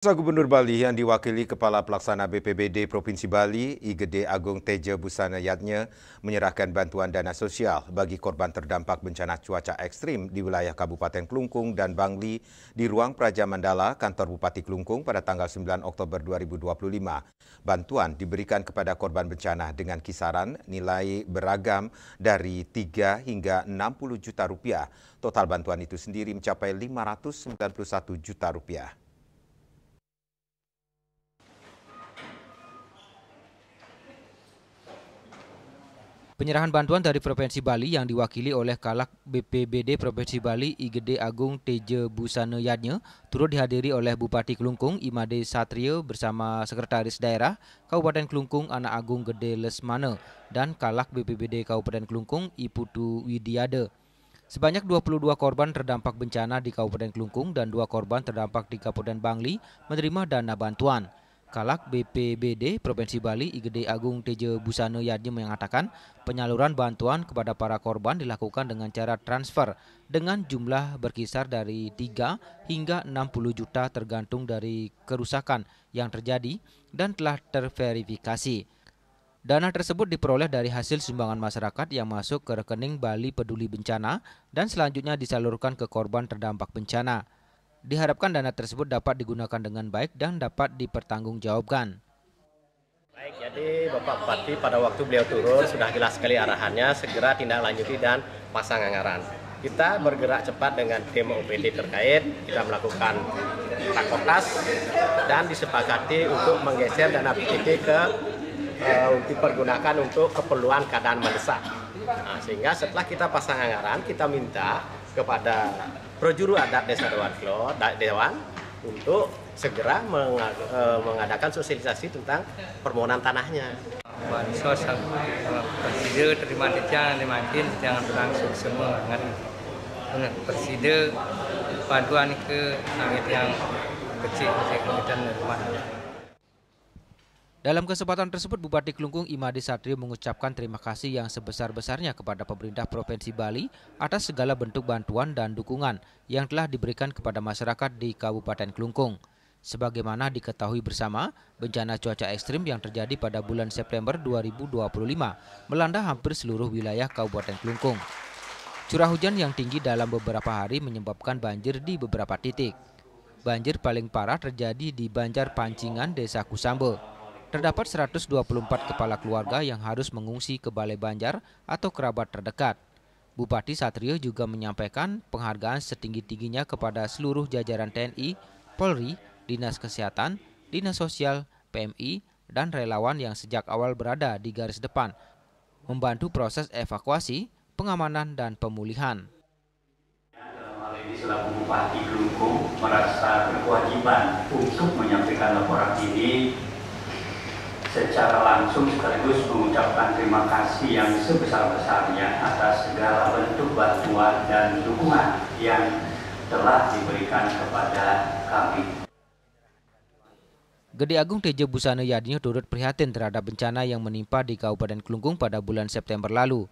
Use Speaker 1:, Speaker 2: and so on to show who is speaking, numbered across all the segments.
Speaker 1: Gubernur Bali yang diwakili Kepala Pelaksana BPBD Provinsi Bali, I Gede Agung Teja Busana Yatnya, menyerahkan bantuan dana sosial bagi korban terdampak bencana cuaca ekstrim di wilayah Kabupaten Klungkung dan Bangli di Ruang Praja Mandala, Kantor Bupati Klungkung pada tanggal 9 Oktober 2025. Bantuan diberikan kepada korban bencana dengan kisaran nilai beragam dari 3 hingga 60 juta rupiah. Total bantuan itu sendiri mencapai 591 juta rupiah.
Speaker 2: Penyerahan bantuan dari Provinsi Bali yang diwakili oleh Kalak BPBD Provinsi Bali I Gede Agung Teja Busana Yatnya turut dihadiri oleh Bupati Klungkung Imade Satrio bersama Sekretaris Daerah Kabupaten Klungkung Anak Agung Gede Lesmana dan Kalak BPBD Kabupaten Klungkung I Putu Widiade. Sebanyak 22 korban terdampak bencana di Kabupaten Klungkung dan 2 korban terdampak di Kabupaten Bangli menerima dana bantuan. Kalak BPBD Provinsi Bali I Gede Agung Teja Busana Yatnya mengatakan penyaluran bantuan kepada para korban dilakukan dengan cara transfer dengan jumlah berkisar dari 3 hingga 60 juta tergantung dari kerusakan yang terjadi dan telah terverifikasi. Dana tersebut diperoleh dari hasil sumbangan masyarakat yang masuk ke rekening Bali Peduli Bencana dan selanjutnya disalurkan ke korban terdampak bencana. Diharapkan dana tersebut dapat digunakan dengan baik dan dapat dipertanggungjawabkan.
Speaker 3: Baik, jadi Bapak Bupati pada waktu beliau turun sudah jelas sekali arahannya, segera tindak lanjuti dan pasang anggaran. Kita bergerak cepat dengan tim OPD terkait, kita melakukan rakortas dan disepakati untuk menggeser dana PPT dipergunakan untuk keperluan keadaan mendesak. Nah, sehingga setelah kita pasang anggaran, kita minta kepada Projuru Adat Desa Dewan untuk segera mengadakan sosialisasi tentang permohonan tanahnya.
Speaker 4: Bansos Persida terima saja, makin jangan berlangsung semua Persida bantuan ke langit yang kecil dan rumah.
Speaker 2: Dalam kesempatan tersebut, Bupati Klungkung Imade Satrio mengucapkan terima kasih yang sebesar-besarnya kepada pemerintah Provinsi Bali atas segala bentuk bantuan dan dukungan yang telah diberikan kepada masyarakat di Kabupaten Klungkung. Sebagaimana diketahui bersama, bencana cuaca ekstrim yang terjadi pada bulan September 2025 melanda hampir seluruh wilayah Kabupaten Klungkung. Curah hujan yang tinggi dalam beberapa hari menyebabkan banjir di beberapa titik. Banjir paling parah terjadi di Banjar Pancingan, Desa Kusambe. Terdapat 124 kepala keluarga yang harus mengungsi ke Balai Banjar atau kerabat terdekat. Bupati Satrio juga menyampaikan penghargaan setinggi-tingginya kepada seluruh jajaran TNI, Polri, Dinas Kesehatan, Dinas Sosial, PMI, dan relawan yang sejak awal berada di garis depan, membantu proses evakuasi, pengamanan, dan pemulihan.
Speaker 5: Selaku Bupati Klungkung merasa berkewajiban untuk menyampaikan laporan ini secara langsung sekaligus mengucapkan terima kasih yang sebesar-besarnya atas segala bentuk bantuan dan dukungan yang telah diberikan kepada kami.
Speaker 2: Gede Agung Teja Busana Yatnya turut prihatin terhadap bencana yang menimpa di Kabupaten Klungkung pada bulan September lalu.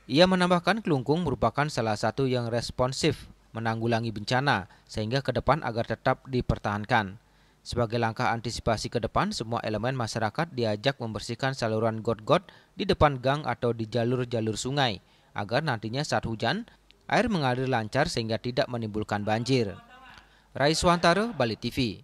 Speaker 2: Ia menambahkan Klungkung merupakan salah satu yang responsif menanggulangi bencana sehingga ke depan agar tetap dipertahankan. Sebagai langkah antisipasi ke depan, semua elemen masyarakat diajak membersihkan saluran got-got di depan gang atau di jalur-jalur sungai, agar nantinya saat hujan, air mengalir lancar sehingga tidak menimbulkan banjir. Rai Swantara, Bali TV.